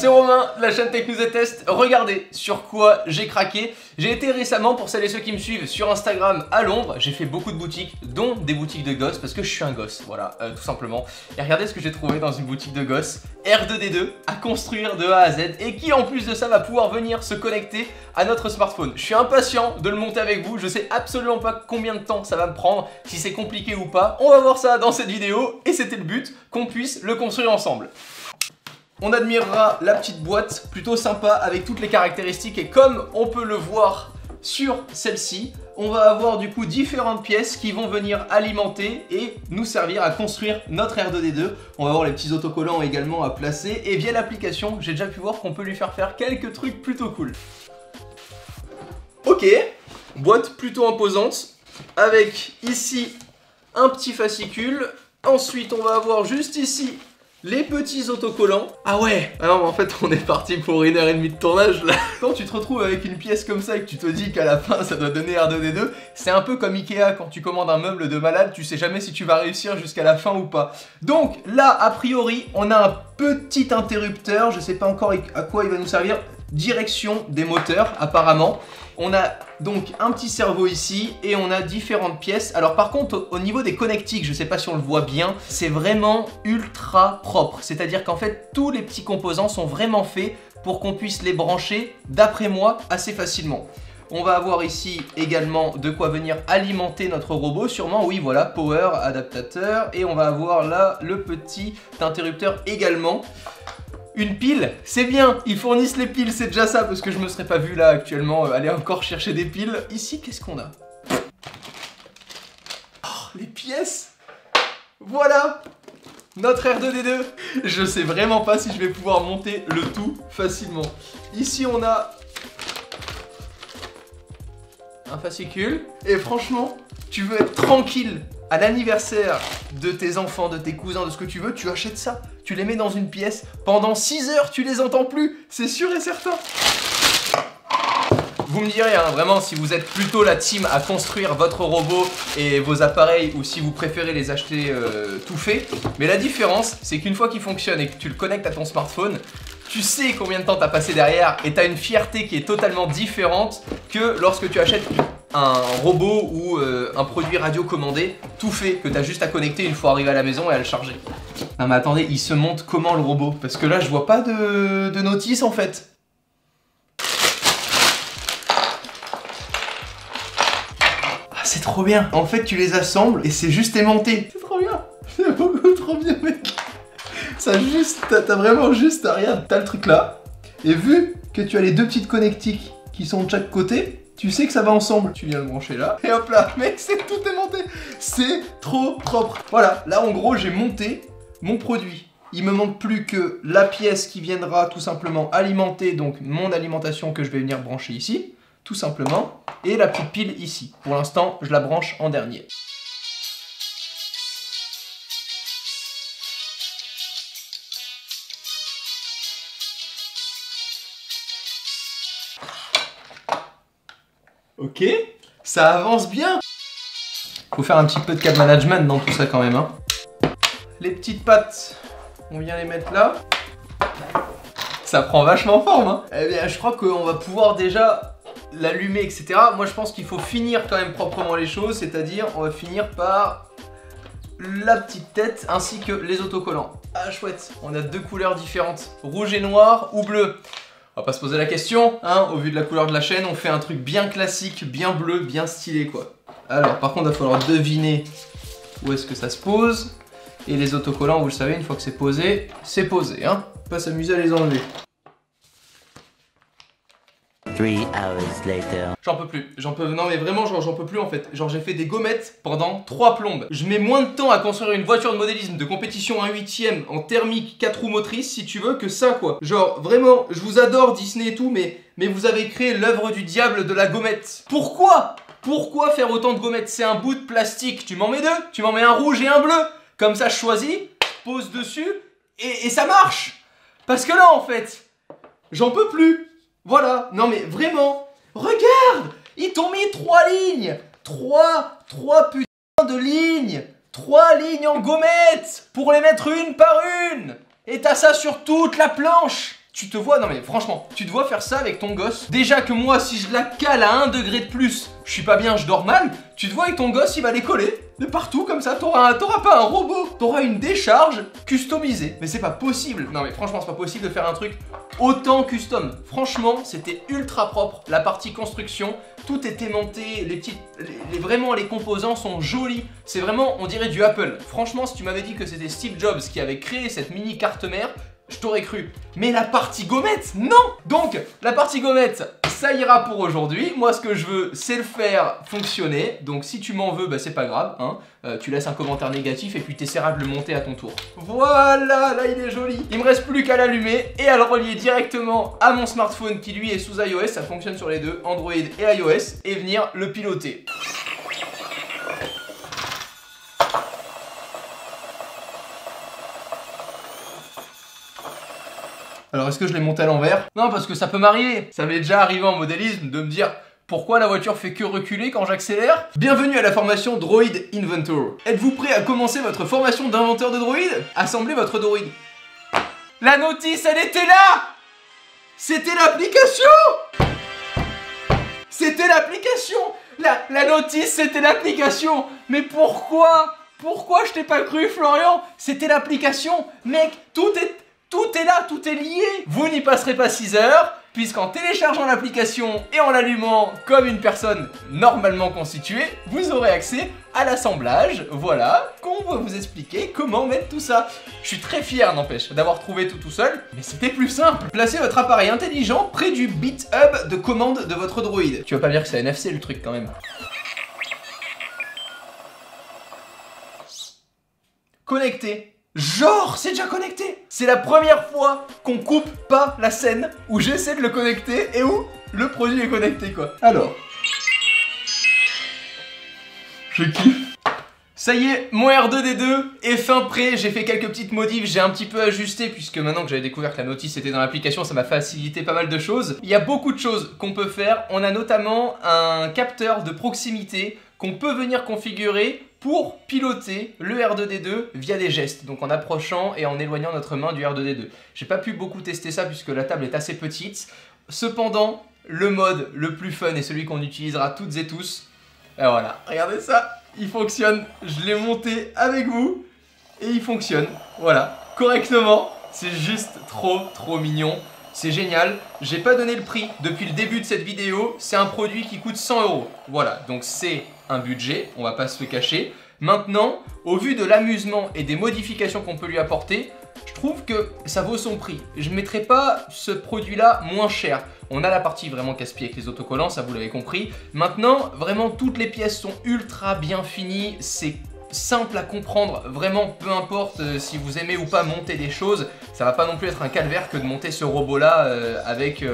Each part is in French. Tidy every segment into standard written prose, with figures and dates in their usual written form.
c'est Romain de la chaîne Tech News et Test. Regardez sur quoi j'ai craqué. J'ai été récemment, pour celles et ceux qui me suivent sur Instagram, à Londres. J'ai fait beaucoup de boutiques, dont des boutiques de gosses, parce que je suis un gosse, voilà, tout simplement. Et regardez ce que j'ai trouvé dans une boutique de gosses. R2D2 à construire de A à Z, et qui en plus de ça va pouvoir venir se connecter à notre smartphone. Je suis impatient de le monter avec vous. Je sais absolument pas combien de temps ça va me prendre, si c'est compliqué ou pas. On va voir ça dans cette vidéo, et c'était le but, qu'on puisse le construire ensemble. On admirera la petite boîte, plutôt sympa avec toutes les caractéristiques, et comme on peut le voir sur celle-ci, on va avoir du coup différentes pièces qui vont venir alimenter et nous servir à construire notre R2D2. On va avoir les petits autocollants également à placer, et via l'application, j'ai déjà pu voir qu'on peut lui faire quelques trucs plutôt cool. Ok, boîte plutôt imposante, avec ici un petit fascicule. Ensuite, on va avoir juste ici les petits autocollants. Ah ouais. Ah non, mais en fait, on est parti pour 1h30 de tournage là. Quand tu te retrouves avec une pièce comme ça et que tu te dis qu'à la fin ça doit donner R2D2, c'est un peu comme Ikea quand tu commandes un meuble de malade, tu sais jamais si tu vas réussir jusqu'à la fin ou pas. Donc là, a priori, on a un petit interrupteur, je sais pas encore à quoi il va nous servir. Direction des moteurs apparemment. On a donc un petit cerveau ici et on a différentes pièces. Alors par contre au niveau des connectiques, je sais pas si on le voit bien, c'est vraiment ultra propre. C'est-à-dire qu'en fait tous les petits composants sont vraiment faits pour qu'on puisse les brancher, d'après moi, assez facilement. On va avoir ici également de quoi venir alimenter notre robot, sûrement, oui voilà, power, adaptateur, et on va avoir là le petit interrupteur également. Une pile, c'est bien, ils fournissent les piles, c'est déjà ça, parce que je me serais pas vu là actuellement aller encore chercher des piles. Ici, qu'est-ce qu'on a? Oh, les pièces. Voilà notre R2D2. Je sais vraiment pas si je vais pouvoir monter le tout facilement. Ici, on a un fascicule, et franchement, tu veux être tranquille à l'anniversaire de tes enfants, de tes cousins, de ce que tu veux, tu achètes ça. Tu les mets dans une pièce, pendant 6 heures, tu les entends plus, c'est sûr et certain. Vous me direz, hein, vraiment, si vous êtes plutôt la team à construire votre robot et vos appareils, ou si vous préférez les acheter tout fait. Mais la différence, c'est qu'une fois qu'il fonctionne et que tu le connectes à ton smartphone, tu sais combien de temps tu as passé derrière et tu as une fierté qui est totalement différente que lorsque tu achètes un robot ou un produit radiocommandé tout fait, que tu as juste à connecter une fois arrivé à la maison et à le charger. Non mais attendez, il se monte comment le robot? Parce que là je vois pas de notice en fait. Ah c'est trop bien. En fait tu les assembles et c'est juste aimanté. C'est trop bien. C'est beaucoup trop bien mec. Ça juste, t'as vraiment juste, regarde, t'as le truc là. Et vu que tu as les deux petites connectiques qui sont de chaque côté, tu sais que ça va ensemble. Tu viens le brancher là, et hop là, mec, c'est tout est monté. C'est trop propre. Voilà, là en gros, j'ai monté mon produit. Il me manque plus que la pièce qui viendra tout simplement alimenter donc mon alimentation que je vais venir brancher ici, tout simplement, et la petite pile ici. Pour l'instant, je la branche en dernier. Ok, ça avance bien. Faut faire un petit peu de cap management dans tout ça quand même, hein. Les petites pattes, on vient les mettre là. Ça prend vachement forme, hein. Eh bien, je crois qu'on va pouvoir déjà l'allumer, etc. Moi, je pense qu'il faut finir quand même proprement les choses, c'est-à-dire on va finir par la petite tête ainsi que les autocollants. Ah, chouette, on a deux couleurs différentes, rouge et noir ou bleu. On va pas se poser la question, hein, au vu de la couleur de la chaîne, on fait un truc bien classique, bien bleu, bien stylé quoi. Alors par contre il va falloir deviner où est-ce que ça se pose. Et les autocollants, vous le savez, une fois que c'est posé, hein. Pas s'amuser à les enlever. 3 hours later. J'en peux plus, non mais vraiment j'en peux plus en fait. Genre j'ai fait des gommettes pendant 3 plombes. Je mets moins de temps à construire une voiture de modélisme de compétition 1/8 en thermique 4 roues motrices si tu veux que ça quoi. Genre vraiment, je vous adore Disney et tout mais vous avez créé l'œuvre du diable de la gommette. Pourquoi? Pourquoi faire autant de gommettes? C'est un bout de plastique, tu m'en mets 2, tu m'en mets un rouge et un bleu. Comme ça je choisis, pose dessus et ça marche. Parce que là en fait, j'en peux plus. Voilà, non mais vraiment, regarde, ils t'ont mis 3 lignes, 3 putains de lignes, 3 lignes en gommettes pour les mettre une par une. Et t'as ça sur toute la planche. Tu te vois, non mais franchement, tu te vois faire ça avec ton gosse. Déjà que moi, si je la cale à 1 degré de plus, je suis pas bien, je dors mal. Tu te vois avec ton gosse, il va les coller de partout comme ça. T'auras pas un robot, t'auras une décharge customisée. Mais c'est pas possible. Non mais franchement, c'est pas possible de faire un truc autant custom. Franchement, c'était ultra propre. La partie construction, tout est aimanté, vraiment les composants sont jolis. C'est vraiment, on dirait du Apple. Franchement, si tu m'avais dit que c'était Steve Jobs qui avait créé cette mini carte mère, je t'aurais cru. Mais la partie gommette, non! Donc, la partie gommette, ça ira pour aujourd'hui. Moi, ce que je veux, c'est le faire fonctionner. Donc, si tu m'en veux, bah, c'est pas grave. Hein. Tu laisses un commentaire négatif et puis t'essaieras de le monter à ton tour. Voilà, là, il est joli. Il me reste plus qu'à l'allumer et à le relier directement à mon smartphone qui, lui, est sous iOS. Ça fonctionne sur les deux, Android et iOS. Et venir le piloter. Alors est-ce que je l'ai monté à l'envers? Non, parce que ça peut m'arriver. Ça m'est déjà arrivé en modélisme de me dire pourquoi la voiture fait que reculer quand j'accélère. Bienvenue à la formation Droid Inventor. Êtes-vous prêt à commencer votre formation d'inventeur de droïde? Assemblez votre droïde. La notice, elle était là! C'était l'application! C'était l'application! La notice, c'était l'application! Mais pourquoi? Pourquoi je t'ai pas cru, Florian? C'était l'application! Mec, tout est là, tout est lié. Vous n'y passerez pas 6 heures, puisqu'en téléchargeant l'application et en l'allumant comme une personne normalement constituée, vous aurez accès à l'assemblage. Voilà, qu'on va vous expliquer comment mettre tout ça. Je suis très fier, n'empêche, d'avoir trouvé tout seul, mais c'était plus simple. Placez votre appareil intelligent près du bit hub de commande de votre droïde. Tu vas pas me dire que c'est NFC le truc quand même. Connecté. Genre, c'est déjà connecté. C'est la première fois qu'on coupe pas la scène où j'essaie de le connecter et où le produit est connecté, quoi. Alors, je kiffe. Ça y est, mon R2D2 est fin prêt. J'ai fait quelques petites modifs, j'ai un petit peu ajusté puisque maintenant que j'avais découvert que la notice était dans l'application, ça m'a facilité pas mal de choses. Il y a beaucoup de choses qu'on peut faire. On a notamment un capteur de proximité qu'on peut venir configurer pour piloter le R2D2 via des gestes, donc en approchant et en éloignant notre main du R2D2. J'ai pas pu beaucoup tester ça puisque la table est assez petite. Cependant, le mode le plus fun et celui qu'on utilisera toutes et tous, et voilà, regardez ça, il fonctionne. Je l'ai monté avec vous et il fonctionne, voilà, correctement. C'est juste trop mignon. C'est génial, j'ai pas donné le prix depuis le début de cette vidéo, c'est un produit qui coûte 100 €. Voilà, donc c'est un budget, on va pas se le cacher. Maintenant, au vu de l'amusement et des modifications qu'on peut lui apporter, je trouve que ça vaut son prix. Je ne mettrai pas ce produit-là moins cher. On a la partie vraiment casse-pied avec les autocollants, ça vous l'avez compris. Maintenant, vraiment toutes les pièces sont ultra bien finies, c'est simple à comprendre, vraiment peu importe si vous aimez ou pas monter des choses, ça va pas non plus être un calvaire que de monter ce robot là avec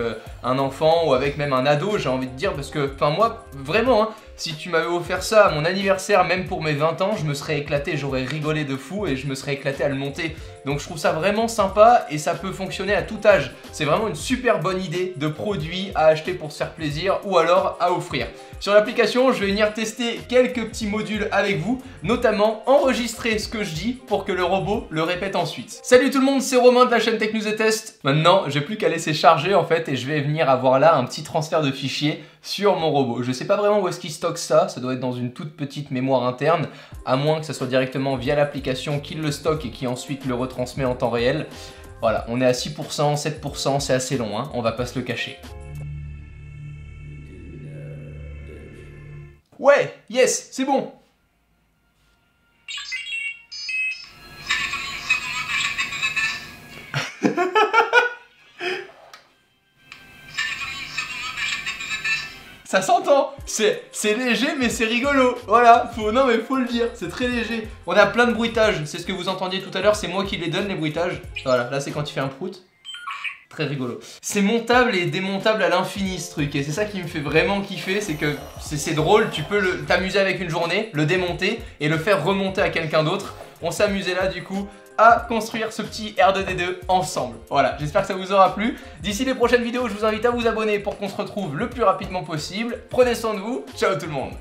un enfant ou avec même un ado, j'ai envie de dire, parce que enfin moi vraiment hein, si tu m'avais offert ça à mon anniversaire, même pour mes 20 ans, je me serais éclaté, j'aurais rigolé de fou et je me serais éclaté à le monter. Donc je trouve ça vraiment sympa et ça peut fonctionner à tout âge. C'est vraiment une super bonne idée de produit à acheter pour se faire plaisir ou alors à offrir. Sur l'application, je vais venir tester quelques petits modules avec vous, notamment enregistrer ce que je dis pour que le robot le répète ensuite. Salut tout le monde, c'est Romain de la chaîne Tech News et Test. Maintenant, j'ai plus qu'à laisser charger en fait et je vais venir avoir là un petit transfert de fichiers sur mon robot. Je sais pas vraiment où est-ce qu'il stocke ça doit être dans une toute petite mémoire interne, à moins que ça soit directement via l'application qui le stocke et qui ensuite le retransmet en temps réel. Voilà, on est à 6%, 7%, c'est assez long, hein, on va pas se le cacher. Ouais, yes, c'est bon. Ça s'entend, c'est léger mais c'est rigolo, voilà, non mais faut le dire, c'est très léger. On a plein de bruitages, c'est ce que vous entendiez tout à l'heure, c'est moi qui les donne les bruitages. Voilà, là c'est quand il fait un prout. Très rigolo. C'est montable et démontable à l'infini ce truc et c'est ça qui me fait vraiment kiffer, c'est que c'est drôle, tu peux t'amuser avec une journée, le démonter et le faire remonter à quelqu'un d'autre. On s'amusait là du coup à construire ce petit R2D2 ensemble. Voilà, j'espère que ça vous aura plu. D'ici les prochaines vidéos, je vous invite à vous abonner pour qu'on se retrouve le plus rapidement possible. Prenez soin de vous, ciao tout le monde.